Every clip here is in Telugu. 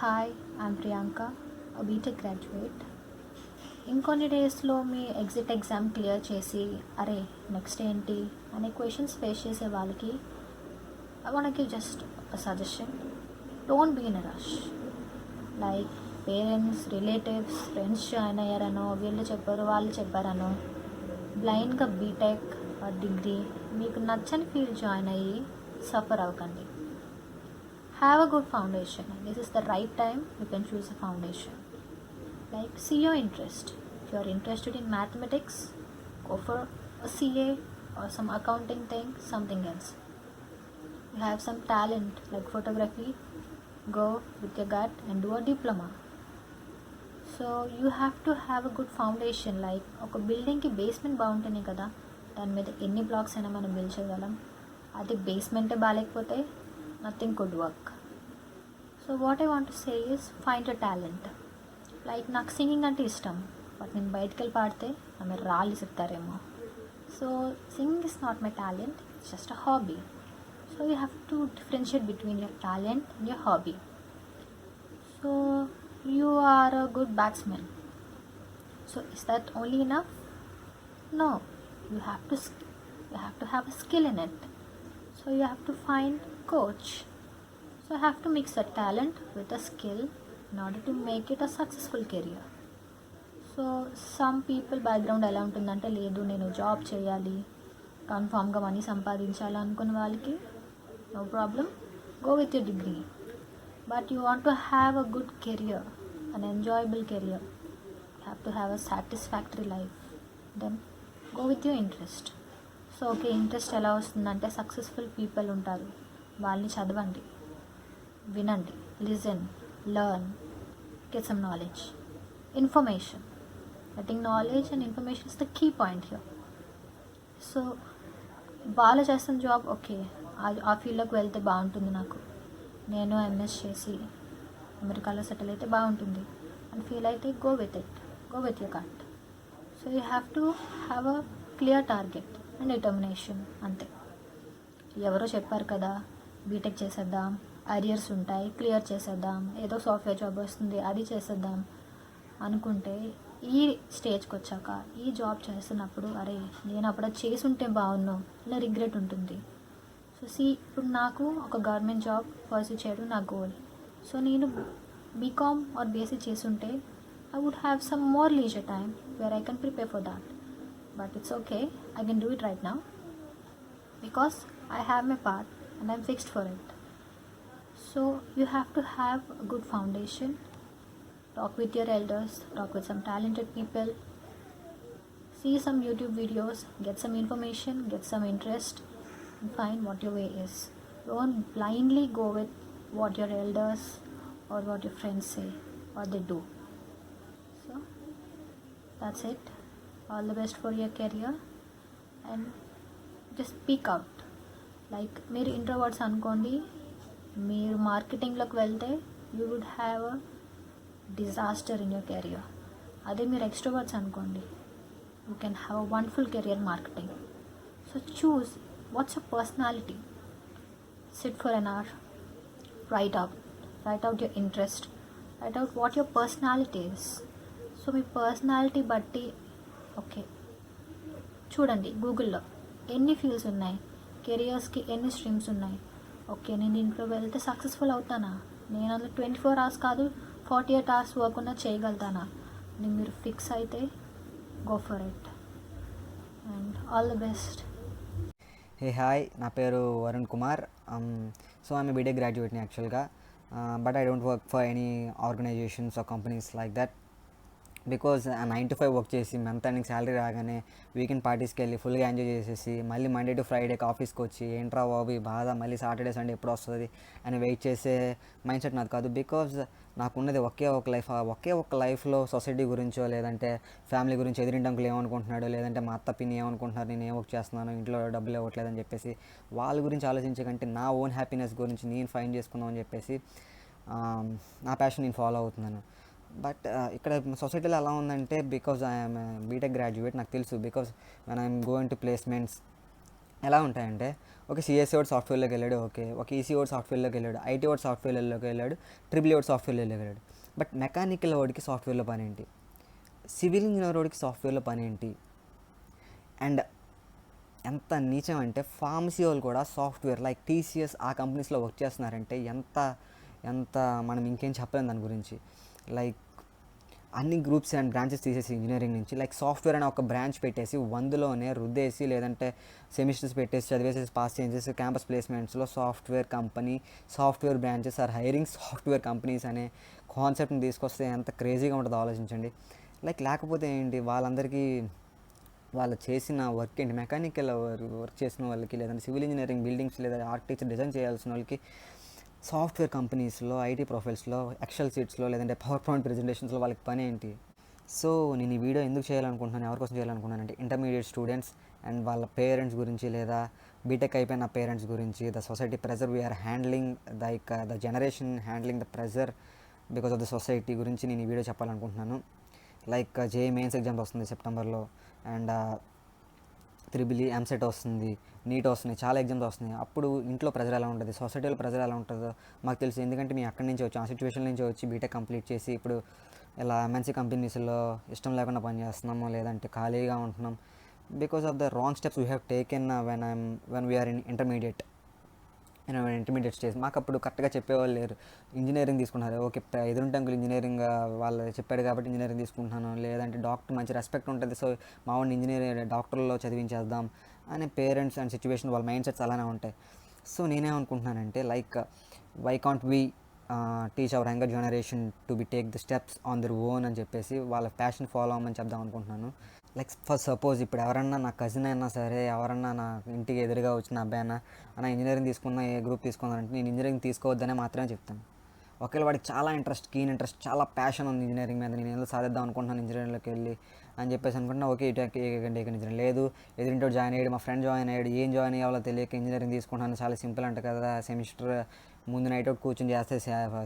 Hi, I'm Priyanka, BTech graduate. ఇంకొన్ని డేస్లో మీ ఎగ్జామ్ క్లియర్ చేసి అరే నెక్స్ట్ ఏంటి అనే క్వశ్చన్స్ ఫేస్ చేసే వాళ్ళకి I want give just suggestion. Don't be in a rush. Like parents, relatives, friends join అయ్యారనో, వీళ్ళు చెప్పారు వాళ్ళు చెప్పారనో బ్లైండ్గా బీటెక్ డిగ్రీ మీకు నచ్చని ఫీల్డ్ జాయిన్ అయ్యి సఫర్ అవ్వకండి. Have a good foundation. This is the right time you can choose a foundation. Like, see your interest. If you are interested in mathematics, go for a CA or some accounting thing, something else. You have some talent like photography, go with your gut and do a diploma. So you have to have a good foundation. Like ఒక బిల్డింగ్కి బేస్మెంట్ బాగుంటేనే కదా దాని మీద ఎన్ని బ్లాక్స్ అయినా మనం బిల్డ్ చేయగలం. అది బేస్మెంటే బాగాలేకపోతే nothing could work. So what I want to say is, find your talent. Like నాకు సింగింగ్ అంటే ఇష్టం, బట్ నేను బయటకు వెళ్ళి పాడితే ఆమె రాళ్ళు చెప్తారేమో. So singing is not my talent, it's just a hobby. So you have to differentiate between your talent and your hobby. So you are a good batsman. So is that only enough? No, you have to have a skill in it. So you have to find coach. So I have to mix a talent with a skill in order to make it a successful career. So some people background ఎలా ఉంటుందంటే, లేదు నేను జాబ్ చేయాలి, కన్ఫామ్గా మనీ సంపాదించాలి అనుకున్న వాళ్ళకి no problem, go with your degree. But you want to have a good career, an enjoyable career, you have to have a satisfactory life, then go with your interest. So okay, interest ఎలా వస్తుందంటే, సక్సెస్ఫుల్ పీపుల్ ఉంటారు, వాళ్ళని చదవండి, వినండి, listen, learn, get some knowledge, information. Getting knowledge and information is the key point here. So వాళ్ళు చేస్తున్న జాబ్ ఓకే, ఆ ఫీల్డ్లోకి వెళ్తే బాగుంటుంది, నాకు నేను ఎంఎస్ చేసి అమెరికాలో సెటిల్ అయితే బాగుంటుంది అని ఫీల్ అయితే go with it, go with your cut. So you have to have a clear target and determination, అంతే. ఎవరో చెప్పారు కదా బీటెక్ చేసేద్దాం, అరియర్స్ ఉంటాయి, క్లియర్ చేసేద్దాం, ఏదో సాఫ్ట్వేర్ జాబ్ వస్తుంది అది చేసేద్దాం అనుకుంటే ఈ స్టేజ్కి వచ్చాక ఈ జాబ్ చేస్తున్నప్పుడు అరే నేను అప్పుడు చేసి ఉంటే బాగున్నాను ఇలా రిగ్రెట్ ఉంటుంది. సో ఇప్పుడు నాకు ఒక గవర్నమెంట్ జాబ్ పర్సూ చేయడం నా గోల్. సో నేను బీకామ్ ఆర్ బీఎస్సీ చేసుంటే I would have some more leisure time where I can prepare for that. But it's okay, I can do it right now because I have my path and I'm fixed for it. So you have to have a good foundation. Talk with your elders, talk with some talented people, see some YouTube videos, get some information, get some interest, and find what your way is. Don't blindly go with what your elders or what your friends say or they do. So that's it. All the best for your career and just speak out. Like మీరు ఇంట్రోవర్ట్స్ అనుకోండి, మీరు మార్కెటింగ్లోకి వెళ్తే you would have a disaster in your career. అదే మీరు ఎక్స్ట్రోవర్ట్స్ అనుకోండి, you can have a wonderful career marketing. So choose what's your personality, sit for an hour, write out your interest, write out what your personality is. So మీ పర్సనాలిటీ బట్టి ఓకే చూడండి గూగుల్లో ఎన్ని ఫీల్డ్స్ ఉన్నాయి, కెరియర్స్కి ఎన్ని స్ట్రీమ్స్ ఉన్నాయి. ఓకే నేను ఇంట్లో వెళ్తే సక్సెస్ఫుల్ అవుతానా, నేను అందులో 24 hours కాదు 48 hours వర్క్ ఉన్న చేయగలుగుతానా అని మీరు ఫిక్స్ అయితే go for it and all the best. Hey hi, నా పేరు Varun Kumar. So I'm BTech గ్రాడ్యుయేట్ని యాక్చువల్గా, but I don't work for any organisations or companies like that. Because 9 to 5 work చేసి మంత్ ఎండింగ్ శాలరీ రాగానే వీకెండ్ పార్టీస్కి వెళ్ళి ఫుల్గా ఎంజాయ్ చేసేసి మళ్ళీ మండే టు ఫ్రైడేకి ఆఫీస్కి వచ్చి ఏంట్రా బాబు బాధ, మళ్ళీ సాటర్డే సండే ఎప్పుడు వస్తుంది అని వెయిట్ చేసే మైండ్ సెట్ నాది కాదు. బికాజ్ నాకున్నది ఒకే ఒక లైఫ్. ఆ ఒకే ఒక లైఫ్లో సొసైటీ గురించో లేదంటే ఫ్యామిలీ గురించి ఎదిరింటంకులు ఏమనుకుంటున్నాడు, లేదంటే మా అత్త పిన్ని ఏమనుకుంటున్నారు, నేను ఏం వర్క్ చేస్తున్నాను, ఇంట్లో డబ్బులు ఇవ్వట్లేదని చెప్పేసి వాళ్ళ గురించి ఆలోచించే కంటే నా ఓన్ హ్యాపీనెస్ గురించి నేను ఫైండ్ చేసుకుందాం అని చెప్పేసి నా ప్యాషన్ నేను ఫాలో అవుతున్నాను. బట్ ఇక్కడ సొసైటీలో ఎలా ఉందంటే, బికాజ్ ఐఎమ్ బీటెక్ గ్రాడ్యుయేట్ నాకు తెలుసు, because when I'm going to placements ఎలా ఉంటాయంటే, ఒక సిఎస్సి వాడు సాఫ్ట్వేర్లోకి వెళ్ళాడు, ఓకే. ఒక ఈసీ వాడు సాఫ్ట్వేర్లోకి వెళ్ళాడు, ఐటీ వాడు సాఫ్ట్వేర్లోకి వెళ్ళాడు, ట్రిపుల్ వాడు సాఫ్ట్వేర్లోకి వెళ్ళాడు. బట్ మెకానికల్ వాడికి సాఫ్ట్వేర్లో పని ఏంటి, సివిల్ ఇంజనీర్ వాడికి సాఫ్ట్వేర్లో పని ఏంటి? అండ్ ఎంత నీచం అంటే ఫార్మసీ వాళ్ళు కూడా సాఫ్ట్వేర్ లైక్ టీసీఎస్ ఆ కంపెనీస్లో వర్క్ చేస్తున్నారంటే ఎంత ఎంత మనం ఇంకేం చెప్పలేం దాని గురించి. లైక్ అన్ని గ్రూప్స్ అండ్ బ్రాంచెస్ తీసేసి ఇంజనీరింగ్ నుంచి లైక్ సాఫ్ట్వేర్ అనే ఒక బ్రాంచ్ పెట్టేసి వందులోనే రుద్దేసి, లేదంటే సెమిస్టర్స్ పెట్టేసి చదివేసేసి పాస్ చేసేసి క్యాంపస్ ప్లేస్మెంట్స్లో software company, software branches are hiring software companies అనే కాన్సెప్ట్ని తీసుకొస్తే ఎంత క్రేజీగా ఉంటుందో ఆలోచించండి. లైక్ లేకపోతే ఏంటి, వాళ్ళందరికీ వాళ్ళు చేసిన వర్క్ ఏంటి, మెకానికల్ వర్క్ చేసిన వాళ్ళకి, లేదంటే సివిల్ ఇంజనీరింగ్ బిల్డింగ్స్ లేదా ఆర్కిటెక్చర్ డిజైన్ చేయాల్సిన వాళ్ళకి సాఫ్ట్వేర్ కంపెనీస్లో, ఐటీ ప్రొఫైల్స్లో, ఎక్సెల్ షీట్స్లో, లేదంటే పవర్ పాయింట్ ప్రెజెంటేషన్స్లో వాళ్ళకి పని ఏంటి? సో నేను ఈ వీడియో ఎందుకు చేయాలనుకుంటున్నాను, ఎవరికోసం చేయాలనుకుంటున్నానంటే ఇంటర్మీడియట్ స్టూడెంట్స్ అండ్ వాళ్ళ పేరెంట్స్ గురించి, లేదా బీటెక్ అయిపోయిన పేరెంట్స్ గురించి, the society pressure we are handling, the generation handling the pressure because of the society గురించి నేను ఈ వీడియో చెప్పాలనుకుంటున్నాను. లైక్ జేఈ మెయిన్స్ ఎగ్జామ్స్ వస్తుంది సెప్టెంబర్లో, అండ్ త్రిబుల్ ఎంసెట్ వస్తుంది, నీట్ వస్తున్నాయి, చాలా ఎగ్జామ్స్ వస్తున్నాయి. అప్పుడు ఇంట్లో ప్రెజర్ ఎలా ఉంటుంది, సొసైటీలో ప్రెజర్ ఎలా ఉంటుందో మాకు తెలుసు. ఎందుకంటే మేము అక్కడి నుంచి వచ్చి, ఆ సిచ్యువేషన్ నుంచి వచ్చి బీటెక్ కంప్లీట్ చేసి ఇప్పుడు ఇలా ఎంఎన్సీ కంపెనీస్లో ఇష్టం లేకుండా పనిచేస్తున్నాము, లేదంటే ఖాళీగా ఉంటున్నాం because of the wrong steps we have taken when we are in intermediate stage. మాకు అప్పుడు కరెక్ట్గా చెప్పేవాళ్ళు లేరు. ఇంజనీరింగ్ తీసుకున్నారు, ఓకే ఎదురుంటంకులు ఇంజనీరింగ్ వాళ్ళు చెప్పాడు కాబట్టి ఇంజనీరింగ్ తీసుకుంటున్నాను, లేదంటే డాక్టర్ మంచి రెస్పెక్ట్ ఉంటుంది సో మా వాడిని ఇంజనీరింగ్ డాక్టర్లో చదివించేద్దాం అనే పేరెంట్స్ అండ్ సిచ్యువేషన్ వాళ్ళ మైండ్ సెట్స్ అలానే ఉంటాయి. సో నేనేమనుకుంటున్నానంటే like why can't we teach our younger generation to be take the steps on their own అని చెప్పేసి వాళ్ళ ప్యాషన్ ఫాలో అవ్వమని చెప్దాం అనుకుంటున్నాను. లైక్ ఫర్ సపోజ్ ఇప్పుడు ఎవరన్నా నా కజిన్ అయినా సరే, ఎవరన్నా నా ఇంటికి ఎదురుగా వచ్చిన అబ్బాయి అన్న ఇంజనీరింగ్ తీసుకున్నా, ఏ గ్రూప్ తీసుకున్నానంటే నేను ఇంజనీరింగ్ తీసుకోవద్దనే మాత్రమే చెప్తాను. ఒకవేళ వాడికి చాలా కీన్ ఇంట్రెస్ట్, చాలా ప్యాషన్ ఉంది ఇంజనీరింగ్ మీద, నేను ఏదో సాధిద్దాం అనుకుంటున్నాను ఇంజనీరింగ్లోకి వెళ్ళి అని చెప్పేసి అనుకుంటున్నా, ఓకే ఇటు ఇంజనీరింగ్ లేదు, ఎదురింటో జాయిన్ అయ్యాడు, మా ఫ్రెండ్ జాయిన్ అయ్యాడు, ఏం జాయిన్ అయ్యాలో తెలియక ఇంజనీరింగ్ తీసుకుంటాను, చాలా సింపుల్ అంట కదా, సెమిస్టర్ ముందు నైట్ అవుట్ కూర్చొని చేస్తే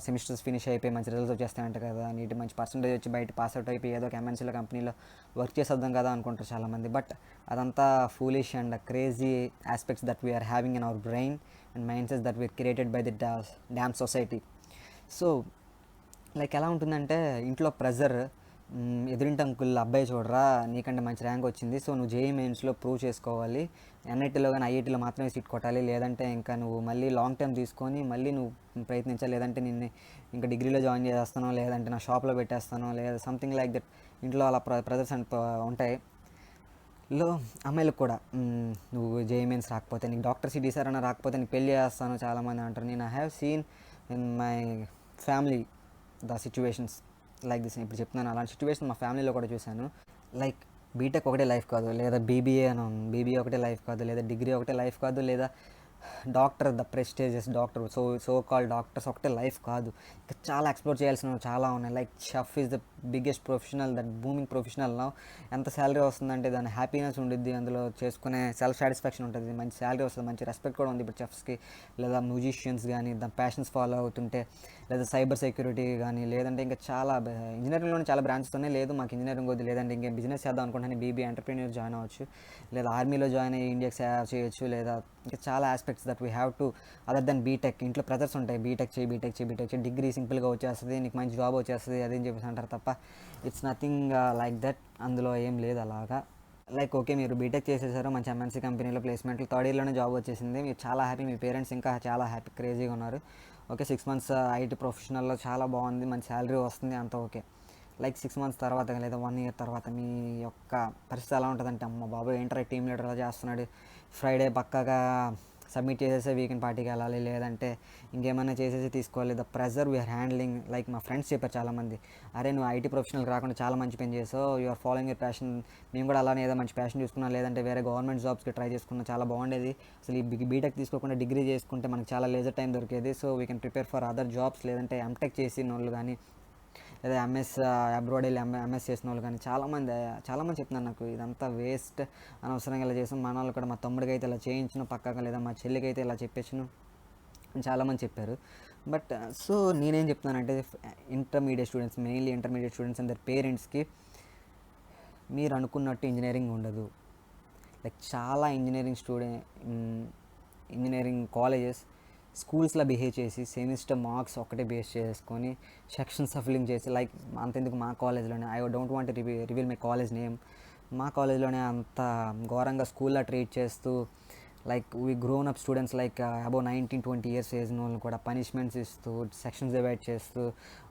సెమిస్టర్స్ ఫినిష్ అయిపోయి మంచి రిజల్ట్స్ వచ్చేస్తాయంట కదా, నీటి మంచి పర్సంటేజ్ వచ్చి బయట పాస్ అవుట్ అయిపోయి ఏదో ఒక ఎంఎన్సీలో కంపెనీలో వర్క్ చేసేద్దాం కదా అనుకుంటారు చాలామంది. బట్ అదంతా foolish and crazy aspects that we are having in our brain and mindsets that we are created by the damn society. So like ఎలా ఉంటుందంటే ఇంట్లో ప్రెజర్, ఎదురింటి అంకుల్ అబ్బాయి చూడరా నీకంటే మంచి ర్యాంక్ వచ్చింది, సో నువ్వు జేఈ మెయిన్స్లో ప్రూవ్ చేసుకోవాలి, ఎన్ఐటీలో కానీ ఐఐటీలో మాత్రమే సీట్ కొట్టాలి, లేదంటే ఇంకా నువ్వు మళ్ళీ లాంగ్ టర్మ్ తీసుకొని మళ్ళీ నువ్వు ప్రయత్నించాలి, లేదంటే నిన్ను ఇంకా డిగ్రీలో జాయిన్ చేస్తాను, లేదంటే నా షాప్లో పెట్టేస్తాను, లేదా సంథింగ్ లైక్ దట్. ఇంట్లో అలా ప్రెజర్స్ ఉంటాయి. అమ్మాయిలకు కూడా నువ్వు జేఈ మెయిన్స్ రాకపోతే, నీకు డాక్టర్ సీట్ ఇస్తారన్నా రాకపోతే నీకు పెళ్ళి చేస్తాను చాలామంది అంటారు. నేను I have seen in my family the situations like this. ఇప్పుడు చెప్తున్నాను, అలాంటి సిచ్యువేషన్ మా ఫ్యామిలీలో కూడా చూశాను. లైక్ బీటెక్ ఒకటే లైఫ్ కాదు, లేదా బీబీఏ ఒకటే లైఫ్ కాదు, లేదా డిగ్రీ ఒకటే లైఫ్ కాదు, లేదా doctor the prestigious doctor so call doctors ఒకటే లైఫ్ కాదు, ఇంకా చాలా ఎక్స్ప్లోర్ చేయాల్సినవి చాలా ఉన్నాయి. Like chef is the biggest professional, that booming professional now. ఎంత శాలరీ వస్తుందంటే దాని హ్యాపీనెస్ ఉండిద్ది, అందులో చేసుకునే సెల్ఫ్ సాటిస్ఫాక్షన్ ఉంటుంది, మంచి శాలరీ వస్తుంది, మంచి రెస్పెక్ట్ కూడా ఉంది ఇప్పుడు చెఫ్స్కి, లేదా మ్యూజిషియన్స్ కానీ దాని ప్యాషన్స్ ఫాలో అవుతుంటే, లేదా సైబర్ సెక్యూరిటీ కానీ, లేదంటే ఇంకా చాలా ఇంజనీరింగ్లోనే చాలా బ్రాంచెస్ ఉన్నాయి. లేదు మాకు ఇంజనీరింగ్ వద్దు, లేదంటే ఇంకేం బిజినెస్ చేద్దాం అనుకుంటే బీబీ ఎంటర్ప్రీనియర్ జాయిన్ అవ్వచ్చు, లేదా ఆర్మీలో జాయిన్ అయ్యి ఇండియాకి సేవ చేయొచ్చు, లేదా ఇంకా చాలా aspects that we have to other than BTech. ఇంట్లో ప్రెజర్స్ ఉంటాయి, బీటెక్ చేయి, డిగ్రీ సింపుల్గా వచ్చేస్తుంది, నీకు మంచి జాబ్ వచ్చేస్తుంది అదేం చెప్పేసి అంటారు తప్ప ఇట్స్ నథింగ్ లైక్ దట్. అందులో ఏం లేదు అలాగా. లైక్ ఓకే మీరు బీటెక్ చేసేసారు, మంచి ఎంఎన్సీ కంపెనీలో ప్లేస్మెంట్లు, థర్డ్ ఇయర్లోనే జాబ్ వచ్చేసింది, మీరు చాలా హ్యాపీ, మీ పేరెంట్స్ ఇంకా చాలా హ్యాపీ క్రేజీగా ఉన్నారు. ఓకే 6 months ఐటీ ప్రొఫెషనల్లో చాలా బాగుంది, మంచి శాలరీ వస్తుంది, అంత ఓకే. లైక్ 6 months తర్వాత లేదా 1 year తర్వాత మీ యొక్క పరిస్థితి ఎలా ఉంటుందంటే, అమ్మ బాబాయ్ ఏంటర్ టీమ్ లీడర్ అలా చేస్తున్నాడు, ఫ్రైడే పక్కాగా సబ్మిట్ చేసేసి వీకెండ్ పార్టీకి వెళ్ళాలి, లేదంటే ఇంకేమైనా చేసేసి తీసుకోవాలి. The pressure we are handling. Like మా ఫ్రెండ్స్ చెప్పారు చాలామంది, అరే నువ్వు ఐటీ ప్రొఫెషనల్కి రాకుండా చాలా మంచి పని చేసావు, యూఆర్ ఫాలోయింగ్ యూర్ ప్యాషన్, మేము కూడా అలానే ఏదో మంచి ప్యాషన్ చూసుకున్నాం, లేదంటే వేరే గవర్నమెంట్ జాబ్స్కి ట్రై చేసుకున్నా చాలా బాగుండేది, అసలు ఈ బీటెక్ తీసుకోకుండా డిగ్రీ చేసుకుంటే మనకు చాలా లేజర్ టైం దొరికేది, so we can prepare for other jobs, లేదంటే ఎంటెక్ చేసిన వాళ్ళు కానీ, లేదా ఎంఎస్ అబ్రాడ్ వెళ్ళి ఎంఎస్ చేసిన వాళ్ళు కానీ చాలామంది చెప్తున్నారు నాకు ఇదంతా వేస్ట్, అనవసరంగా ఇలా చేసాం, మన వాళ్ళు కూడా మా తమ్ముడికి అయితే ఇలా చేయించను పక్కాగా, లేదా మా చెల్లికి అయితే ఇలా చెప్పేసాను చాలామంది చెప్పారు. బట్ సో నేనేం చెప్తున్నానంటే intermediate students, mainly intermediate students and their పేరెంట్స్కి, మీరు అనుకున్నట్టు ఇంజనీరింగ్ ఉండదు. లైక్ చాలా ఇంజనీరింగ్ కాలేజెస్ స్కూల్స్లో బిహేవ్ చేసి సెమిస్టర్ మార్క్స్ ఒకటే బేస్ చేసుకొని సెక్షన్స్ ఫిల్లింగ్ చేసి లైక్ అంతెందుకు మా కాలేజ్లోనే I don't want reveal my college name, మా కాలేజ్లోనే అంత ఘోరంగా స్కూల్లో ట్రీట్ చేస్తూ like we grown up students like above 19-20 years age వాళ్ళని కూడా పనిష్మెంట్స్ ఇస్తూ సెక్షన్స్ డివైడ్ చేస్తూ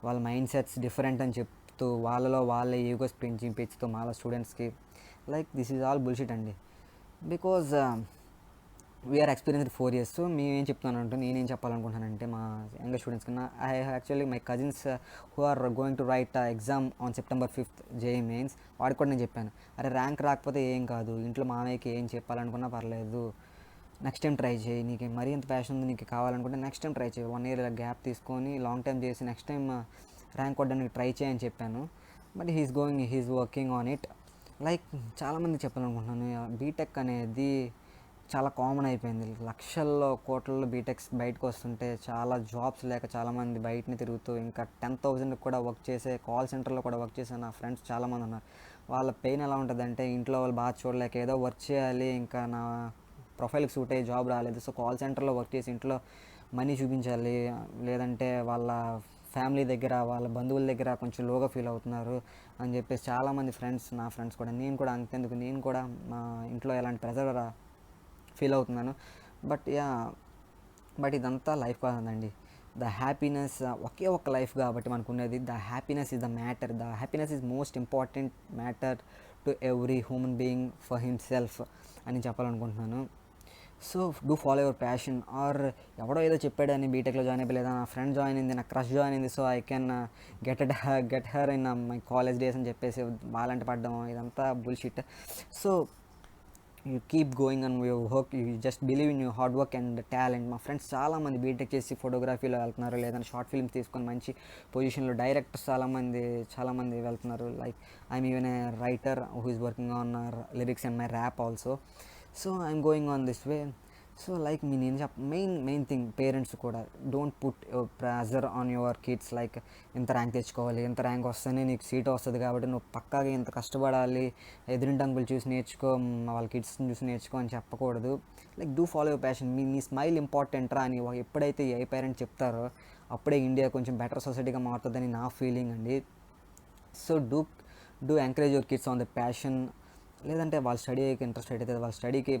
వాళ్ళ మైండ్ సెట్స్ డిఫరెంట్ అని చెప్తూ వాళ్ళలో వాళ్ళే ఈగోస్ పెంచుతూ మాలో స్టూడెంట్స్కి like this is all bullshit అండి. Because we're experienced 4 years. So మేమేం చెప్తున్నానంటే నేనేం చెప్పాలనుకుంటున్నానంటే మా యంగర్ స్టూడెంట్స్ కన్నా I actually my cousins who are going to write exam on September 5th JEE mains వాడికి కూడా నేను చెప్పాను, అరే ర్యాంక్ రాకపోతే ఏం కాదు, ఇంట్లో మామయ్యకి ఏం చెప్పాలనుకున్నా పర్లేదు, నెక్స్ట్ టైం ట్రై చేయి, నీకు మరీ ఎంత ప్యాషన్ ఉంది నీకు కావాలనుకుంటే నెక్స్ట్ టైం ట్రై చేయి, 1 year గ్యాప్ తీసుకొని లాంగ్ టైం చేసి నెక్స్ట్ టైం ర్యాంక్ కొట్టడానికి ట్రై చేయని చెప్పాను. But he's working on it. Like చాలామంది చెప్పాలనుకుంటున్నాను, బీటెక్ అనేది చాలా కామన్ అయిపోయింది. లక్షల్లో కోట్లలో బీటెక్స్ బయటకు వస్తుంటే చాలా జాబ్స్ లేక చాలామంది బయటని తిరుగుతూ ఇంకా 10,000 కూడా వర్క్ చేసే కాల్ సెంటర్లో కూడా వర్క్ చేసే నా ఫ్రెండ్స్ చాలామంది ఉన్నారు. వాళ్ళ పెయిన్ ఎలా ఉంటుందంటే ఇంట్లో వాళ్ళు బాగా చూడలేక ఏదో వర్క్ చేయాలి, ఇంకా నా ప్రొఫైల్కి సూట్ అయ్యే జాబ్ రాలేదు, సో కాల్ సెంటర్లో వర్క్ చేసి ఇంట్లో మనీ చూపించాలి, లేదంటే వాళ్ళ ఫ్యామిలీ దగ్గర వాళ్ళ బంధువుల దగ్గర కొంచెం లోగా ఫీల్ అవుతున్నారు అని చెప్పేసి చాలామంది ఫ్రెండ్స్, నా ఫ్రెండ్స్ కూడా, నేను కూడా అంతెందుకు, నేను కూడా మా ఇంట్లో ఎలాంటి ప్రెజర్ ఫీల్ అవుతున్నాను. బట్ ఇదంతా లైఫ్ కాదండి. ద హ్యాపీనెస్ ఒకే ఒక్క లైఫ్ కాబట్టి మనకు ఉన్నది. The happiness is the matter. The happiness is most important matter to every human being for himself అని చెప్పాలనుకుంటున్నాను. So do follow your passion. Or ఎవడో ఏదో చెప్పాడని బీటెక్లో జాయిన్ అయిపోయి, లేదా నా ఫ్రెండ్ జాయిన్ అయింది, నా క్రష్ జాయిన్ అయింది, so I can get her in my college days అని చెప్పేసి వాళ్ళంట పడ్డం, ఇదంతా bullshit. So you keep going and your work, you just believe in your hard work and talent. మా ఫ్రెండ్స్ చాలామంది బీటెక్ చేసి ఫోటోగ్రఫీలో వెళ్తున్నారు, లేదంటే షార్ట్ ఫిల్మ్స్ తీసుకొని మంచి పొజిషన్లో డైరెక్టర్స్ చాలామంది వెళ్తున్నారు. Like I'm even a writer who is working on lyrics and my rap also. So I'm going on this way. So like నేను మెయిన్ థింగ్, పేరెంట్స్ కూడా don't put your pressure on your kids. Like ఇంత ర్యాంక్ తెచ్చుకోవాలి, ఇంత ర్యాంక్ వస్తేనే నీకు సీట్ వస్తుంది కాబట్టి నువ్వు పక్కాగా ఇంత కష్టపడాలి, ఎదురింటి అంకులు చూసి నేర్చుకో, వాళ్ళ కిడ్స్ని చూసి నేర్చుకో అని చెప్పకూడదు. Like do follow your passion. నీ స్మైల్ ఇంపార్టెంట్ రా అని ఎప్పుడైతే ఏ పేరెంట్ చెప్తారో అప్పుడే ఇండియా కొంచెం బెటర్ సొసైటీగా మారుతుందని నా ఫీలింగ్ అండి. So do encourage your kids on the passion. లేదంటే వాళ్ళ స్టడీకి ఇంట్రెస్ట్ అయితే వాళ్ళ స్టడీకి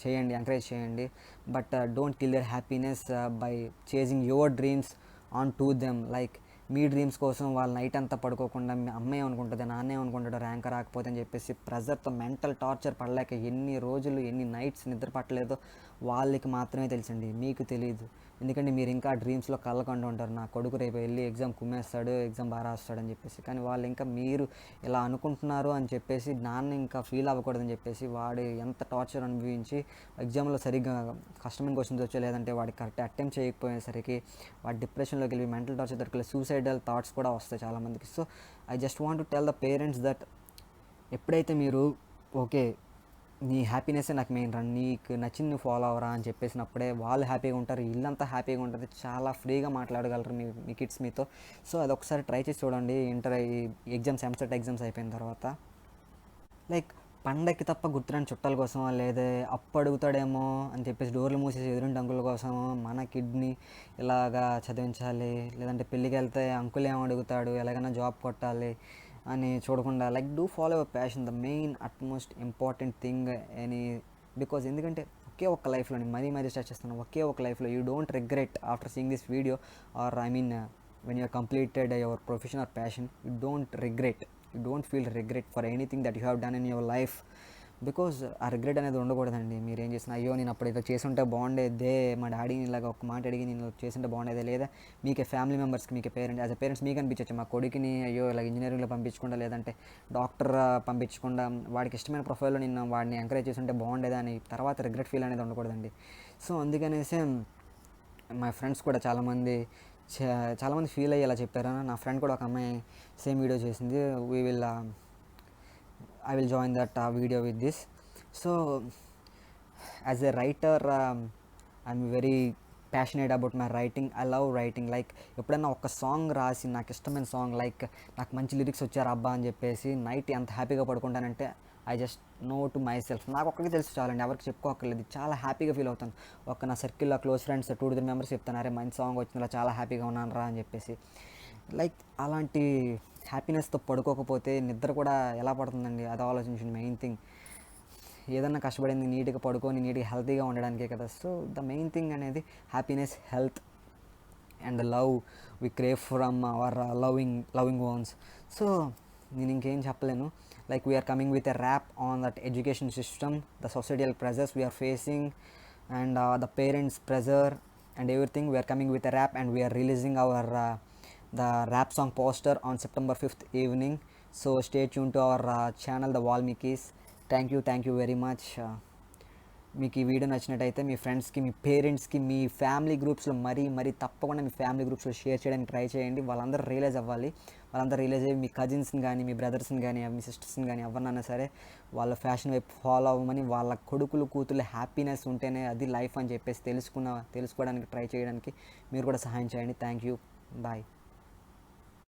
చేయండి, ఎంకరేజ్ చేయండి. But don't kill their happiness by chasing your dreams on to them. Like మీ డ్రీమ్స్ కోసం వాళ్ళు నైట్ అంతా పడుకోకుండా మీ అమ్మ ఏమనుకుంటుంది, నాన్న ఏమనుకుంటాడు ర్యాంక్ రాకపోతే అని చెప్పేసి ప్రెజర్తో మెంటల్ టార్చర్ పడలేక ఎన్ని రోజులు ఎన్ని నైట్స్ నిద్ర పట్టలేదో వాళ్ళకి మాత్రమే తెలుసండి, మీకు తెలియదు. ఎందుకంటే మీరు ఇంకా డ్రీమ్స్లో కళ్ళకుండా ఉంటారు, నా కొడుకు రేపు వెళ్ళి ఎగ్జామ్ కుమ్మేస్తాడు, ఎగ్జామ్ బాగా రాస్తాడని చెప్పేసి. కానీ వాళ్ళు ఇంకా మీరు ఇలా అనుకుంటున్నారు అని చెప్పేసి నాన్న ఇంకా ఫీల్ అవ్వకూడదని చెప్పేసి వాడు ఎంత టార్చర్ అనుభవించి ఎగ్జామ్లో సరిగ్గా కష్టమైన క్వశ్చన్స్ వచ్చాయి, లేదంటే వాడికి కరెక్ట్ అటెంప్ట్ చేయకపోయేసరికి వాడి డిప్రెషన్లోకి వెళ్ళి మెంటల్ టార్చర్ దొరికి సూసైడల్ థాట్స్ కూడా వస్తాయి చాలామందికి. So I just want to tell the parents that ఎప్పుడైతే మీరు ఓకే నీ హ్యాపీనెస్సే నాకు మెయిన్ రా, నీకు నచ్చింది నువ్వు ఫాలో అవరా అని చెప్పేసినప్పుడే వాళ్ళు హ్యాపీగా ఉంటారు, ఇల్లంతా హ్యాపీగా ఉంటుంది, చాలా ఫ్రీగా మాట్లాడగలరు మీ కిడ్స్ మీతో. సో అది ఒకసారి ట్రై చేసి చూడండి. ఎగ్జామ్స్ ఎంసెట్ ఎగ్జామ్స్ అయిపోయిన తర్వాత లైక్ పండక్కి తప్ప గుర్తురాని చుట్టాల కోసం, లేదా అప్పు అడుగుతాడేమో అని చెప్పేసి డోర్లు మూసేసి ఎదురింటి అంకుల కోసం మన కిడ్ని ఇలాగా చదివించాలి, లేదంటే పెళ్ళికి వెళ్తే అంకుల్ ఏమో అడుగుతాడు, ఎలాగైనా జాబ్ కొట్టాలి అని చూడకుండా like do follow your passion, the main utmost important thing because ఎందుకంటే ఒకే ఒక్క లైఫ్లోని మరీ స్టార్ట్ చేస్తున్నాను, ఒకే ఒక లైఫ్లో you don't regret after seeing this video or I mean when you have completed your profession or passion, you don't feel regret for anything that you have done in your life. Because ఆ రిగ్రెట్ అనేది ఉండకూడదండి. మీరు ఏం చేసినా అయ్యో నేను అప్పుడు ఏదో చేసుంటే బాగుండేదే, మా డాడీని ఇలాగ ఒక మాట అడిగి నేను చేసుంటే బాగుండేదే, లేదా మీకే ఫ్యామిలీ మెంబర్స్కి మీకే యాజ్ అ పేరెంట్స్ మీకు అనిపించచ్చు మా కొడుకుని అయ్యో ఇలా ఇంజనీరింగ్లో పంపించకుండా, లేదంటే డాక్టర్ పంపించకుండా వాడికి ఇష్టమైన ప్రొఫైల్లో నేను వాడిని ఎంకరేజ్ చేసుంటే బాగుండేదా అని తర్వాత రిగ్రెట్ ఫీల్ అనేది ఉండకూడదండి. సో అందుకనేసే మా ఫ్రెండ్స్ కూడా చాలామంది ఫీల్ అయ్యి ఇలా చెప్పారు. నా ఫ్రెండ్ కూడా ఒక అమ్మాయి సేమ్ వీడియో చేసింది. I will join that video with this. So as a writer, I'm very passionate about my writing. I love writing. Like ఎప్పుడైనా ఒక సాంగ్ రాసి నాకు ఇష్టమైన సాంగ్, లైక్ నాకు మంచి లిరిక్స్ వచ్చారు అబ్బా అని చెప్పేసి నైట్ ఎంత హ్యాపీగా పడుకుంటానంటే I just know to myself. నాకు ఒక్కరికి తెలుసు చాలండి, ఎవరికి చెప్పుకోక్కర్లేదు. చాలా హ్యాపీగా ఫీల్ అవుతాను. నా సర్కిల్లో క్లోజ్ ఫ్రెండ్స్ 2-3 మెంబర్స్ చెప్తాను, అరే మంచి సాంగ్ వచ్చిందిలా, చాలా హ్యాపీగా ఉన్నాను రా అని చెప్పేసి. లైక్ అలాంటి హ్యాపీనెస్తో పడుకోకపోతే నిద్ర కూడా ఎలా పడుతుందండి, అది ఆలోచించండి. మెయిన్ థింగ్ ఏదన్నా కష్టపడింది నీట్గా పడుకొని నీట్గా హెల్తీగా ఉండడానికే కదా. సో ద మెయిన్ థింగ్ అనేది happiness, health and the love we crave from our loving ones. So నేను ఇంకేం చెప్పలేను. Like we're coming with a rap on that education system, the societal pressures we're facing and the parents pressure and everything. We are coming with a rap and we are releasing our the rap song poster on September 5th evening. So stay tuned to our channel the Valmikis. Thank you very much. మీకు ఈ వీడియో నచ్చినట్టయితే మీ ఫ్రెండ్స్కి, మీ పేరెంట్స్కి, మీ ఫ్యామిలీ గ్రూప్స్లో మరీ తప్పకుండా మీ ఫ్యామిలీ గ్రూప్స్లో షేర్ చేయడానికి ట్రై చేయండి. వాళ్ళందరూ రియలైజ్ అవ్వాలి. వాళ్ళందరూ రియలైజ్ అయ్యి మీ కజిన్స్ని కానీ, మీ బ్రదర్స్ని కానీ, మీ సిస్టర్స్ని కానీ ఎవరినైనా సరే వాళ్ళ ఫ్యాషన్ వైపు ఫాలో అవ్వమని, వాళ్ళ కొడుకులు కూతురు హ్యాపీనెస్ ఉంటేనే అది లైఫ్ అని చెప్పేసి తెలుసుకోవడానికి ట్రై చేయడానికి మీరు కూడా సహాయం చేయండి. Thank you. బాయ్.